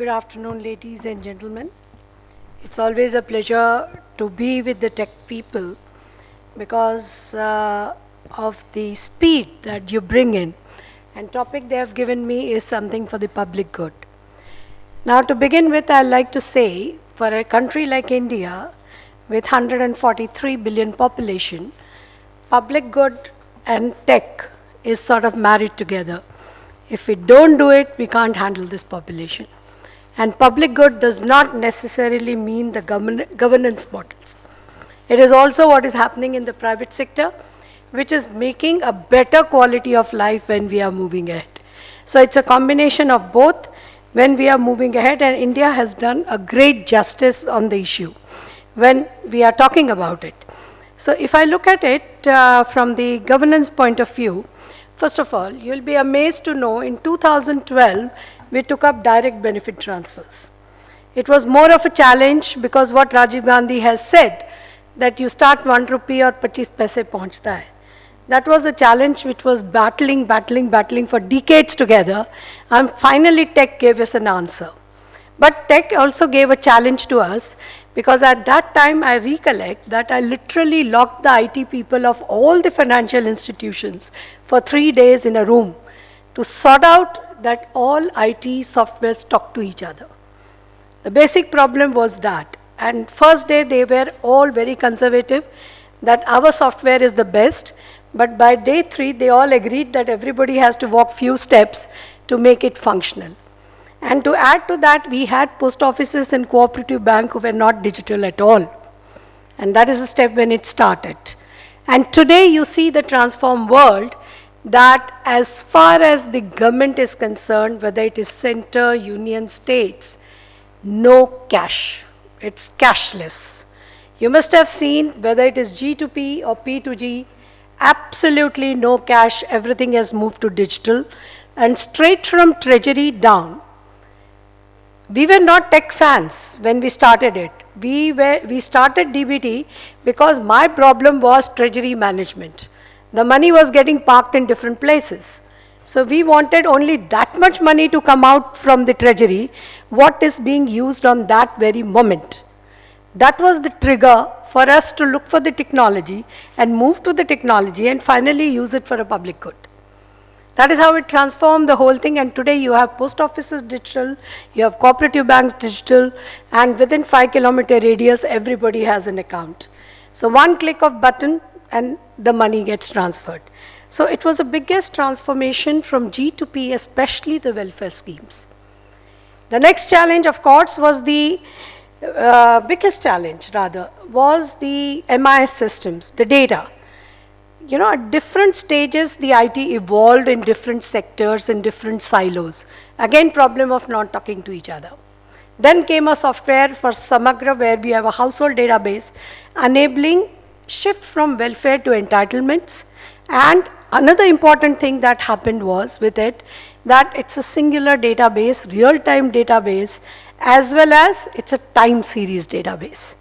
Good afternoon, ladies and gentlemen. It's always a pleasure to be with the tech people because of the speed that you bring in. And topic they have given me is something for the public good. Now, to begin with, I'd like to say, for a country like India, with 143 billion population, public good and tech is sort of married together. If we don't do it, we can't handle this population. And public good does not necessarily mean the governance models. It is also what is happening in the private sector, which is making a better quality of life when we are moving ahead. So it's a combination of both when we are moving ahead, and India has done a great justice on the issue when we are talking about it. So if I look at it from the governance point of view, first of all, you'll be amazed to know in 2012, we took up direct benefit transfers. It was more of a challenge because what Rajiv Gandhi has said, that you start 1 rupee or 25 paise pahunchta hai. That was a challenge which was battling for decades together, and finally tech gave us an answer. But tech also gave a challenge to us because at that time I recollect that I literally locked the IT people of all the financial institutions for 3 days in a room to sort out that all IT softwares talk to each other. The basic problem was that. And first day they were all very conservative that our software is the best. But by day 3 they all agreed that everybody has to walk few steps to make it functional. And to add to that, we had post offices and cooperative bank who were not digital at all. And that is the step when it started. And today you see the transformed world that as far as the government is concerned, whether it is center, union, states, no cash. It's cashless. You must have seen whether it is G2P or P2G, absolutely no cash. Everything has moved to digital and straight from treasury down. We were not tech fans when we started it. We started DBT because my problem was treasury management. The money was getting parked in different places. So we wanted only that much money to come out from the treasury, what is being used on that very moment. That was the trigger for us to look for the technology and move to the technology and finally use it for a public good. That is how it transformed the whole thing, and today you have post offices digital, you have cooperative banks digital, and within 5-kilometer radius, everybody has an account. So one click of button and the money gets transferred. So it was the biggest transformation from G to P, especially the welfare schemes. The next challenge, of course, was the biggest challenge rather, was the MIS systems, the data. You know, at different stages, the IT evolved in different sectors, in different silos. Again, problem of not talking to each other. Then came a software for Samagra, where we have a household database, enabling shift from welfare to entitlements. And another important thing that happened was with it, that it's a singular database, real-time database, as well as it's a time series database.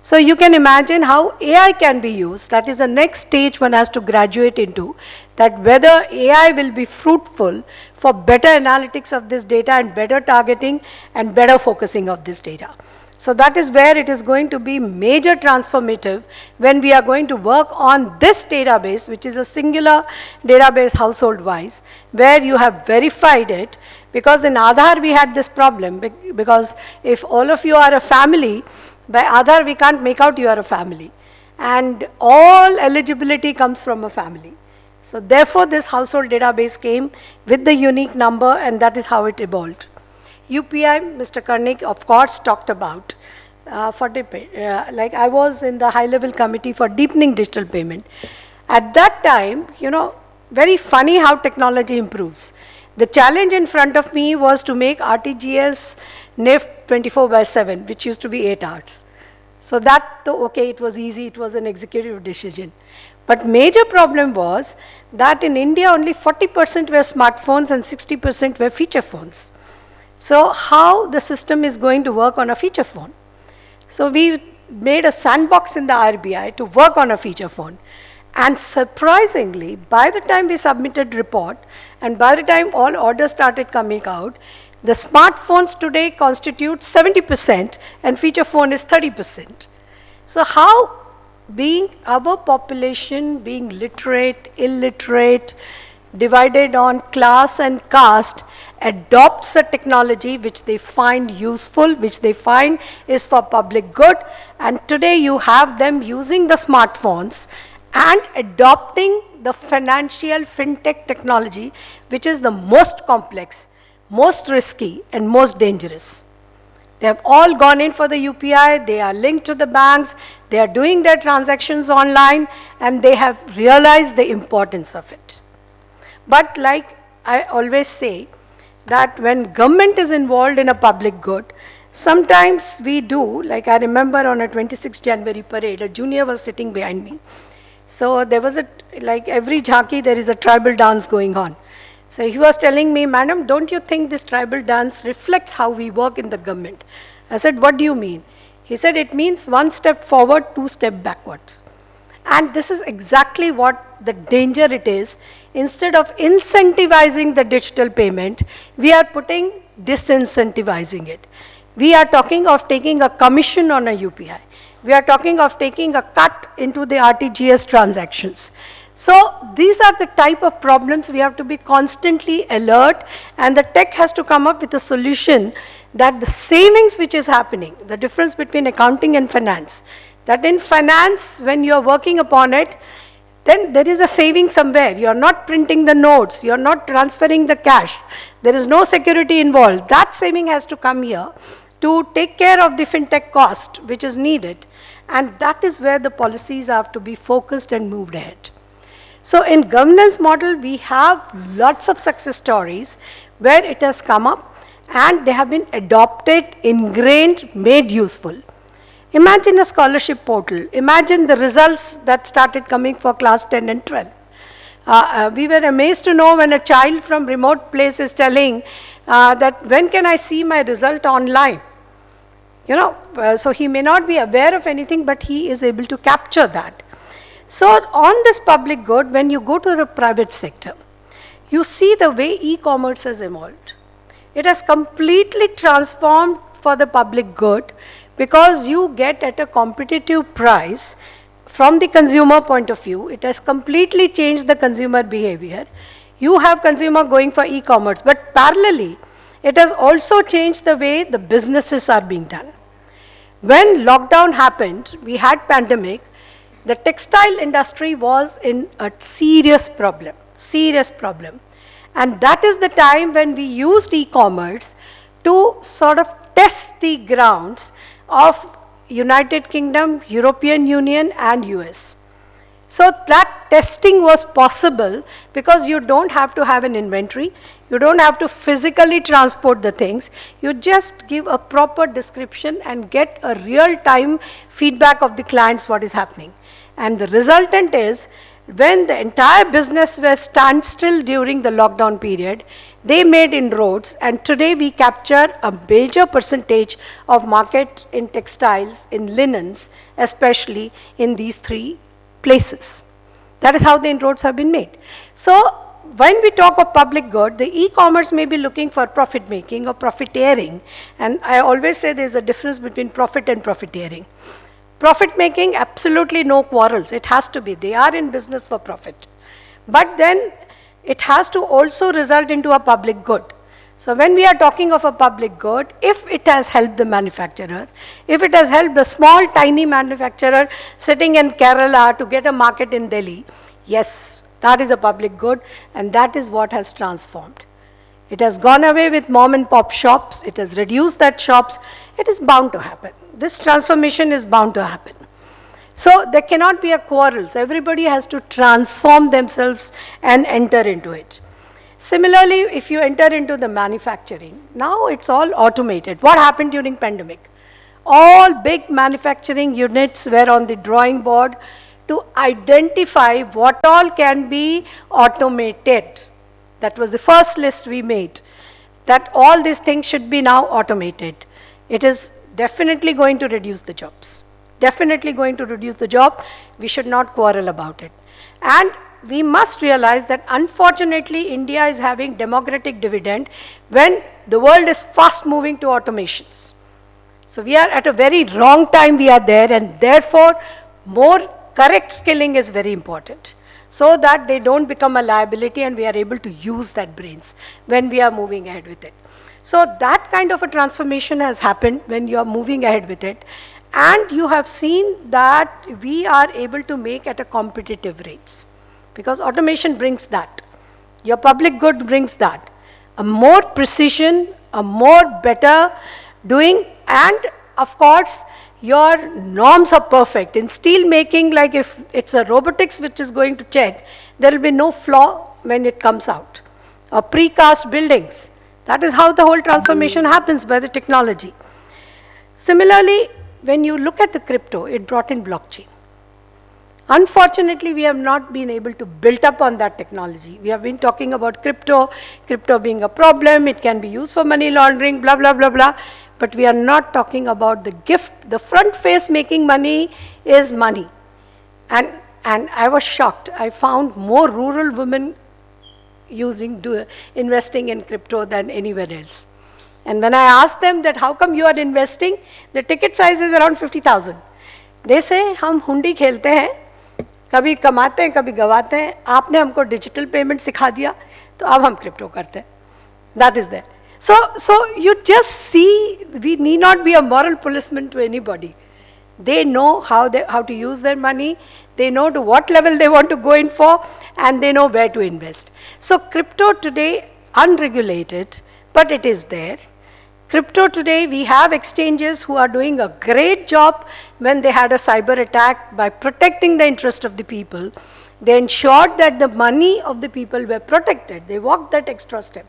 So you can imagine how AI can be used. That is the next stage one has to graduate into, that whether AI will be fruitful for better analytics of this data and better targeting and better focusing of this data. So that is where it is going to be major transformative when we are going to work on this database, which is a singular database household-wise, where you have verified it. Because in Aadhaar we had this problem, because if all of you are a family, by Aadhaar, we can't make out you are a family. And all eligibility comes from a family. So therefore, this household database came with the unique number, and that is how it evolved. UPI, Mr. Karnik, of course, talked about. Like I was in the high-level committee for deepening digital payment. At that time, you know, very funny how technology improves. The challenge in front of me was to make RTGS NIFT 24/7, which used to be 8 hours. So that, okay, it was easy, it was an executive decision. But major problem was that in India only 40% were smartphones and 60% were feature phones. So how the system is going to work on a feature phone? So we made a sandbox in the RBI to work on a feature phone. And surprisingly, by the time we submitted report and by the time all orders started coming out, The smartphones today constitute 70% and feature phone is 30%. So how being our population being literate, illiterate, divided on class and caste, adopts a technology which they find useful, which they find is for public good, and today you have them using the smartphones and adopting the financial fintech technology, which is the most complex, most risky, and most dangerous. They have all gone in for the UPI, they are linked to the banks, they are doing their transactions online, and they have realized the importance of it. But like I always say, that when government is involved in a public good, sometimes we do, like I remember on a 26th January parade, a junior was sitting behind me. So there was like every jhanki, there is a tribal dance going on. So he was telling me, madam, don't you think this tribal dance reflects how we work in the government? I said, what do you mean? He said, it means one step forward, two steps backwards. And this is exactly what the danger it is. Instead of incentivizing the digital payment, we are disincentivizing it. We are talking of taking a commission on a UPI. We are talking of taking a cut into the RTGS transactions. So these are the type of problems we have to be constantly alert, and the tech has to come up with a solution that the savings which is happening, the difference between accounting and finance, that in finance, when you are working upon it, then there is a saving somewhere. You are not printing the notes, you are not transferring the cash, there is no security involved. That saving has to come here to take care of the fintech cost which is needed, and that is where the policies have to be focused and moved ahead. So in governance model, we have lots of success stories where it has come up and they have been adopted, ingrained, made useful. Imagine a scholarship portal. Imagine the results that started coming for class 10 and 12. We were amazed to know when a child from remote place is telling that when can I see my result online? You know, so he may not be aware of anything, but he is able to capture that. So on this public good, when you go to the private sector, you see the way e-commerce has evolved. It has completely transformed for the public good, because you get at a competitive price from the consumer point of view. It has completely changed the consumer behavior. You have consumer going for e-commerce, but parallelly, it has also changed the way the businesses are being done. When lockdown happened, we had pandemic, the textile industry was in a serious problem. And that is the time when we used e-commerce to sort of test the grounds of United Kingdom, European Union, and US. So that testing was possible because you don't have to have an inventory, you don't have to physically transport the things, you just give a proper description and get a real-time feedback of the clients what is happening. And the resultant is, when the entire business was standstill during the lockdown period, they made inroads, and today we capture a major percentage of market in textiles, in linens, especially in these three places. That is how the inroads have been made. So when we talk of public good, the e-commerce may be looking for profit making or profiteering, and I always say there is a difference between profit and profiteering. Profit making, absolutely no quarrels, it has to be, they are in business for profit. But then it has to also result into a public good. So when we are talking of a public good, if it has helped the manufacturer, if it has helped a small tiny manufacturer sitting in Kerala to get a market in Delhi, yes, that is a public good, and that is what has transformed. It has gone away with mom and pop shops, it has reduced that shops, it is bound to happen. This transformation is bound to happen. So there cannot be a quarrels. Everybody has to transform themselves and enter into it. Similarly, if you enter into the manufacturing, now it's all automated. What happened during pandemic? All big manufacturing units were on the drawing board to identify what all can be automated. That was the first list we made, that all these things should be now automated. It is definitely going to reduce the jobs. Definitely going to reduce the job. We should not quarrel about it. And we must realize that unfortunately India is having democratic dividend when the world is fast moving to automations. So we are at a very wrong time we are there, and therefore more correct skilling is very important so that they don't become a liability and we are able to use that brains when we are moving ahead with it. So that kind of a transformation has happened when you are moving ahead with it, and you have seen that we are able to make at a competitive rates because automation brings that. Your public good brings that. A more precision, a more better doing, and of course your norms are perfect. In steel making, like if it's a robotics which is going to check, there will be no flaw when it comes out. Or precast buildings. That is how the whole transformation happens by the technology. Similarly, when you look at the crypto, it brought in blockchain. Unfortunately, we have not been able to build up on that technology. We have been talking about crypto being a problem, it can be used for money laundering, blah, blah, blah, blah. But we are not talking about the gift. The front face making money is money. And I was shocked. I found more rural women investing in crypto than anywhere else. And when I asked them that how come you are investing, the ticket size is around 50,000. They say, हम हुंडी खेलते हैं, कभी कमाते हैं, कभी गवाते हैं, आपने हमको डिजिटल पेमेंट सिखा दिया, तो अब हम क्रिप्टो करते हैं. That is there. So you just see, we need not be a moral policeman to anybody. They know how to use their money, they know to what level they want to go in for, and they know where to invest. So crypto today, unregulated, but it is there. Crypto today, we have exchanges who are doing a great job when they had a cyber attack by protecting the interest of the people. They ensured that the money of the people were protected. They walked that extra step.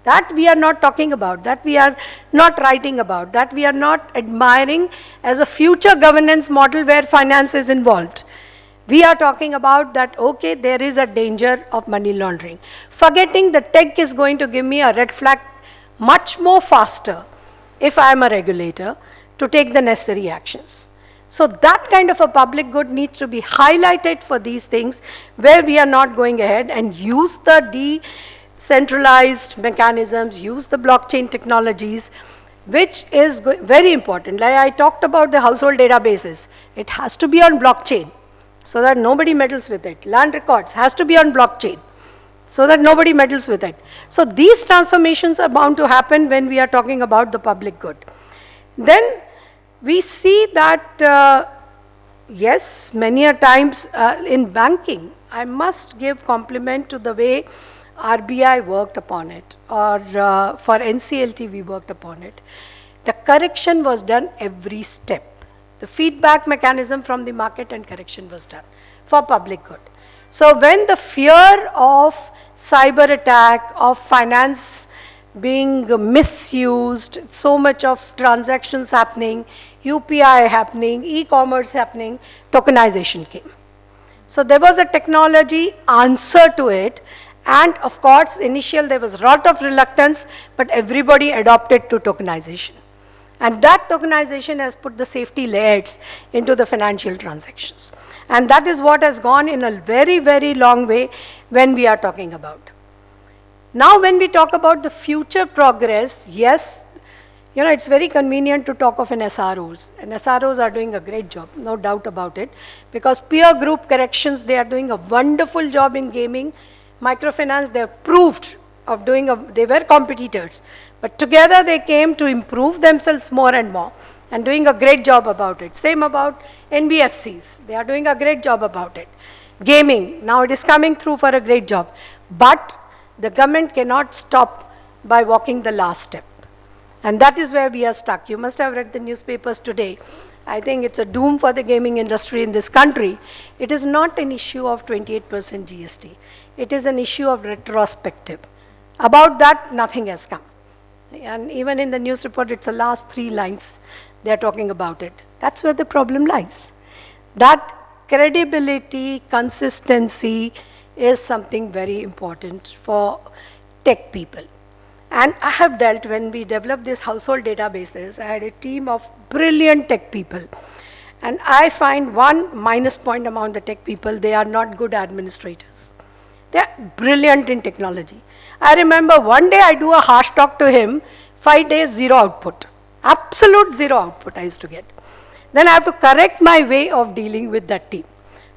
That we are not talking about, that we are not writing about, that we are not admiring as a future governance model where finance is involved. We are talking about that, okay, there is a danger of money laundering. Forgetting the tech is going to give me a red flag much more faster if I am a regulator to take the necessary actions. So that kind of a public good needs to be highlighted for these things where we are not going ahead and use the decentralized mechanisms, use the blockchain technologies, which is very important. Like I talked about the household databases, it has to be on blockchain so that nobody meddles with it. Land records has to be on blockchain so that nobody meddles with it. So these transformations are bound to happen when we are talking about the public good. Then we see that, yes, many a times in banking, I must give compliment to the way RBI worked upon it, or for NCLT we worked upon it. The correction was done every step. The feedback mechanism from the market and correction was done for public good. So when the fear of cyber attack, of finance being misused, so much of transactions happening, UPI happening, e-commerce happening, tokenization came. So there was a technology answer to it, and of course, initially there was a lot of reluctance, but everybody adopted to tokenization. And that tokenization has put the safety layers into the financial transactions. And that is what has gone in a very, very long way when we are talking about. Now when we talk about the future progress, yes, it's very convenient to talk of an SROs. And SROs are doing a great job, no doubt about it. Because peer group corrections, they are doing a wonderful job in gaming. Microfinance, they have proved of doing, they were competitors. But together they came to improve themselves more and more and doing a great job about it. Same about NBFCs, they are doing a great job about it. Gaming, now it is coming through for a great job. But the government cannot stop by walking the last step. And that is where we are stuck. You must have read the newspapers today. I think it's a doom for the gaming industry in this country. It is not an issue of 28% GST. It is an issue of retrospective. About that, nothing has come. And even in the news report, it's the last 3 lines they're talking about it. That's where the problem lies. That credibility, consistency is something very important for tech people. And I have dealt, when we developed these household databases, I had a team of brilliant tech people. And I find one minus point among the tech people, they are not good administrators. They're brilliant in technology. I remember one day I do a harsh talk to him, 5 days, zero output. Absolute zero output I used to get. Then I have to correct my way of dealing with that team.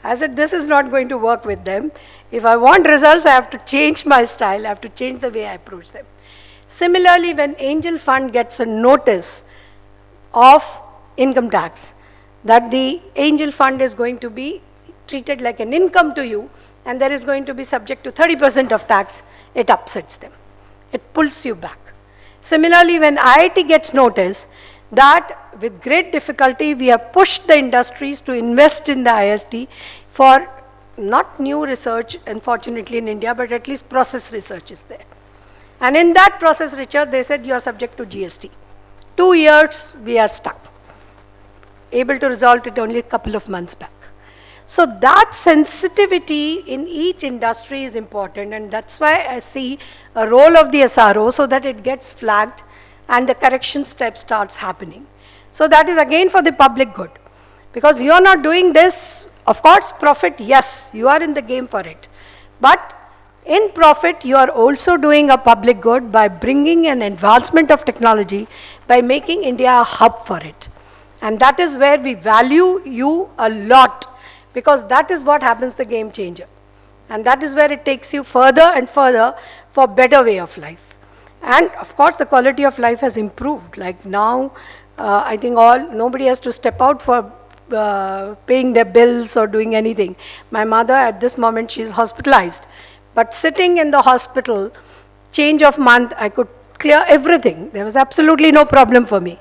I said, this is not going to work with them. If I want results, I have to change my style. I have to change the way I approach them. Similarly, when angel fund gets a notice of income tax, that the angel fund is going to be treated like an income to you, and there is going to be subject to 30% of tax, it upsets them. It pulls you back. Similarly, when IIT gets notice that with great difficulty we have pushed the industries to invest in the IST for not new research, unfortunately in India, but at least process research is there. And in that process research, they said you are subject to GST. 2 years we are stuck. Able to resolve it only a couple of months back. So that sensitivity in each industry is important, and that's why I see a role of the SRO so that it gets flagged and the correction step starts happening. So that is again for the public good. Because you are not doing this, of course, profit, yes, you are in the game for it. But in profit, you are also doing a public good by bringing an advancement of technology, by making India a hub for it. And that is where we value you a lot, because that is what happens the game changer. And that is where it takes you further and further for better way of life. And of course, the quality of life has improved. Like now, I think nobody has to step out for paying their bills or doing anything. My mother, at this moment, she is hospitalized. But sitting in the hospital, change of month, I could clear everything. There was absolutely no problem for me.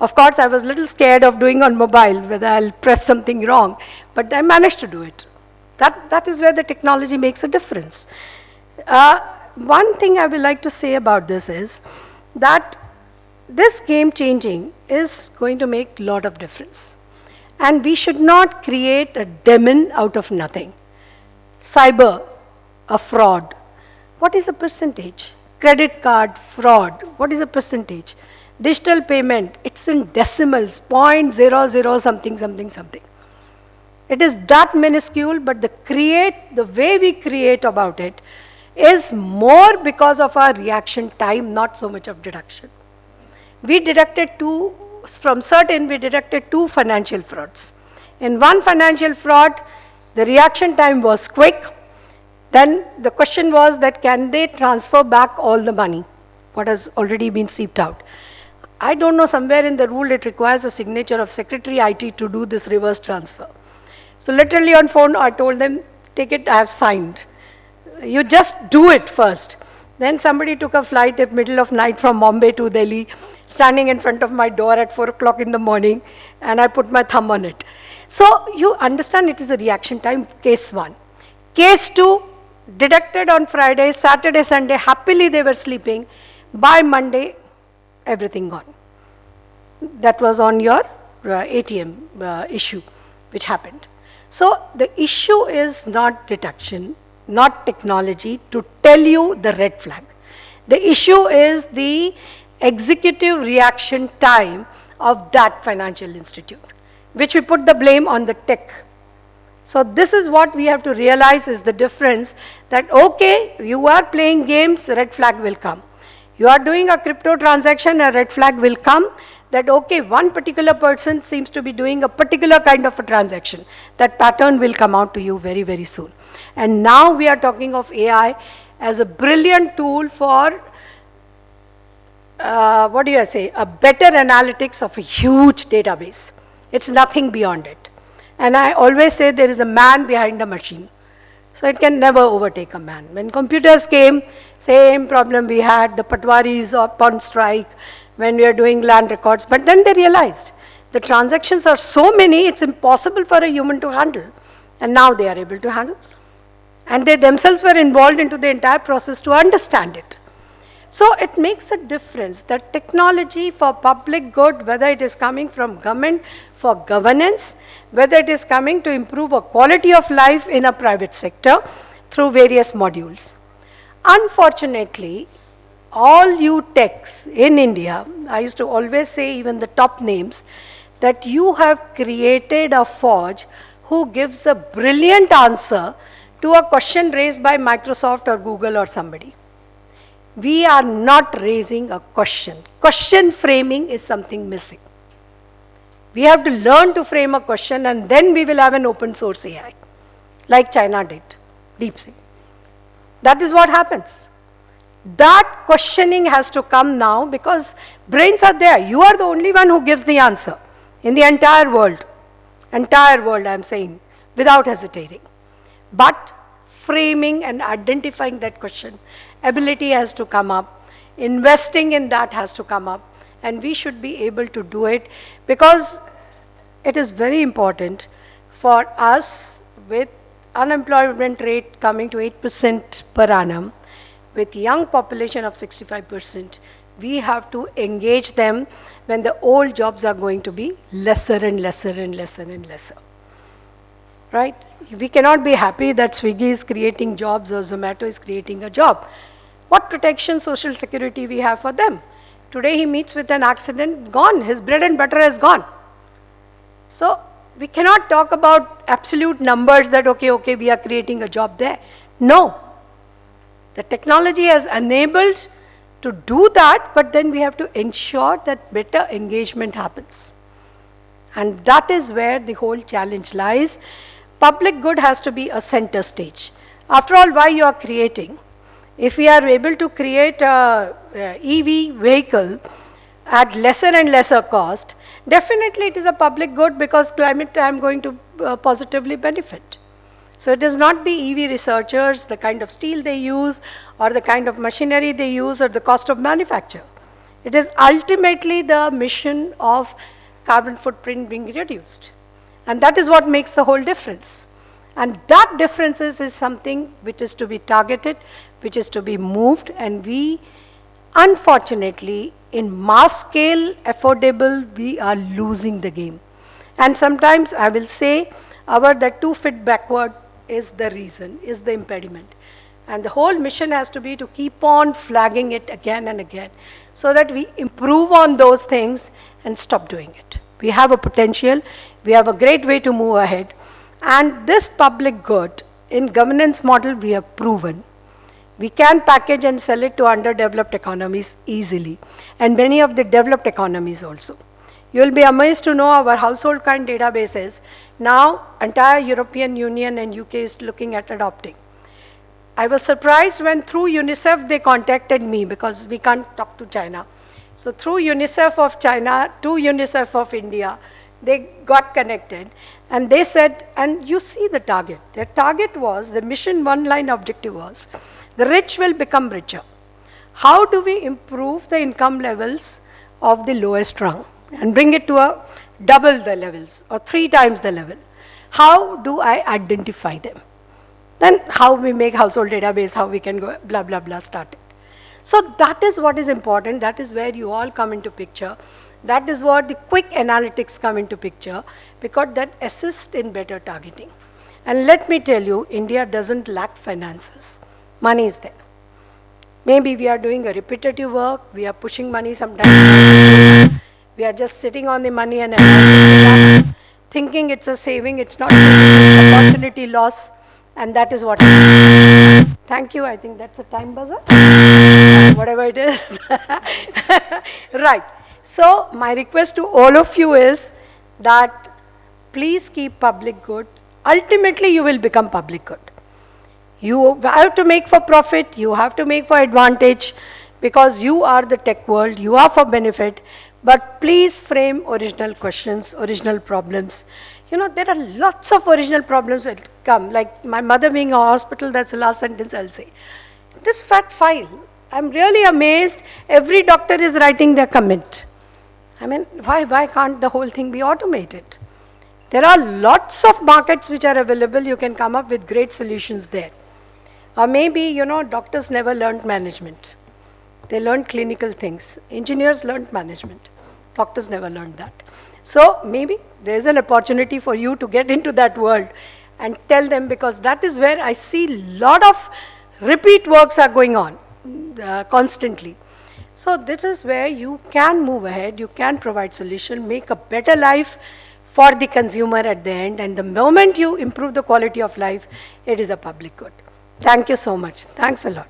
Of course, I was a little scared of doing on mobile, whether I'll press something wrong, but I managed to do it. That is where the technology makes a difference. One thing I would like to say about this is that this game changing is going to make a lot of difference. And we should not create a demon out of nothing. Cyber, a fraud. What is the percentage? Credit card fraud, what is the percentage? Digital payment, it's in decimals, 0.00 something, something, something. It is that minuscule, but the way we create about it is more because of our reaction time, not so much of deduction. We detected two financial frauds. In one financial fraud, the reaction time was quick. Then the question was that can they transfer back all the money, what has already been seeped out. I don't know, somewhere in the rule it requires a signature of Secretary IT to do this reverse transfer. So literally on phone I told them, take it, I have signed. You just do it first. Then somebody took a flight at middle of night from Bombay to Delhi, standing in front of my door at 4 o'clock in the morning, and I put my thumb on it. So you understand it is a reaction time, case 1. Case 2, detected on Friday, Saturday, Sunday, happily they were sleeping. By Monday, everything gone. That was on your ATM issue, which happened. So the issue is not detection, not technology to tell you the red flag. The issue is the executive reaction time of that financial institute, which we put the blame on the tech. So this is what we have to realize is the difference, that okay, you are playing games, red flag will come. You are doing a crypto transaction, a red flag will come, that okay, one particular person seems to be doing a particular kind of a transaction. That pattern will come out to you very, very soon. And now we are talking of AI as a brilliant tool for, a better analytics of a huge database. It's nothing beyond it. And I always say there is a man behind the machine. So it can never overtake a man. When computers came, same problem we had, the Patwaris upon strike, when we are doing land records. But then they realized the transactions are so many, it's impossible for a human to handle. And now they are able to handle. And they themselves were involved into the entire process to understand it. So it makes a difference that technology for public good, whether it is coming from government for governance, whether it is coming to improve a quality of life in a private sector through various modules. Unfortunately, all you techs in India, I used to always say even the top names, that you have created a forge who gives a brilliant answer to a question raised by Microsoft or Google or somebody. We are not raising a question. Question framing is something missing. We have to learn to frame a question, and then we will have an open source AI, like China did, DeepSeek. That is what happens. That questioning has to come now because brains are there. You are the only one who gives the answer in the entire world. Entire world, I am saying, without hesitating. But framing and identifying that question, ability has to come up, investing in that has to come up, and we should be able to do it because it is very important for us with unemployment rate coming to 8% per annum, with young population of 65%, we have to engage them when the old jobs are going to be lesser and lesser and lesser and lesser. Right? We cannot be happy that Swiggy is creating jobs or Zomato is creating a job. What protection, social security we have for them? Today he meets with an accident, gone. His bread and butter is gone. So we cannot talk about absolute numbers that, okay, we are creating a job there. No. The technology has enabled to do that, but then we have to ensure that better engagement happens. And that is where the whole challenge lies. Public good has to be a center stage. After all, why you are creating? If we are able to create a EV vehicle at lesser and lesser cost, definitely it is a public good because climate I am going to positively benefit. So it is not the EV researchers, the kind of steel they use, or the kind of machinery they use, or the cost of manufacture. It is ultimately the mission of carbon footprint being reduced. And that is what makes the whole difference. And that difference is something which is to be targeted, which is to be moved, and we, unfortunately, in mass scale, affordable, we are losing the game. And sometimes I will say, that 2 feet backward is the reason, is the impediment. And the whole mission has to be to keep on flagging it again and again so that we improve on those things and stop doing it. We have a potential, we have a great way to move ahead. And this public good, in governance model, we have proven. We can package and sell it to underdeveloped economies easily, and many of the developed economies also. You will be amazed to know our household kind databases. Now, entire European Union and UK is looking at adopting. I was surprised when through UNICEF they contacted me because we can't talk to China. So through UNICEF of China to UNICEF of India, they got connected and they said, and you see the target. Their target was, the mission one line objective was, the rich will become richer. How do we improve the income levels of the lowest rung and bring it to a double the levels or 3 times the level? How do I identify them? Then how we make household database, how we can go blah, blah, blah, start it. So that is what is important. That is where you all come into picture. That is what the quick analytics come into picture because that assists in better targeting. And let me tell you, India doesn't lack finances. Money is there. Maybe we are doing a repetitive work, we are pushing money sometimes, we are just sitting on the money and thinking it's a saving, it's not saving, opportunity loss, and that is what it is. Thank you, I think that's a time buzzer, whatever it is. Right, so my request to all of you is that please keep public good. Ultimately, you will become public good. You have to make for profit, you have to make for advantage because you are the tech world, you are for benefit, but please frame original questions, original problems. You know, there are lots of original problems that come, like my mother being in a hospital, that's the last sentence I'll say. This fat file, I'm really amazed, every doctor is writing their comment. I mean, why can't the whole thing be automated? There are lots of markets which are available, you can come up with great solutions there. Or maybe, you know, doctors never learned management. They learned clinical things. Engineers learned management. Doctors never learned that. So maybe there's an opportunity for you to get into that world and tell them, because that is where I see a lot of repeat works are going on constantly. So this is where you can move ahead, you can provide solution, make a better life for the consumer at the end, and the moment you improve the quality of life, it is a public good. Thank you so much. Thanks a lot.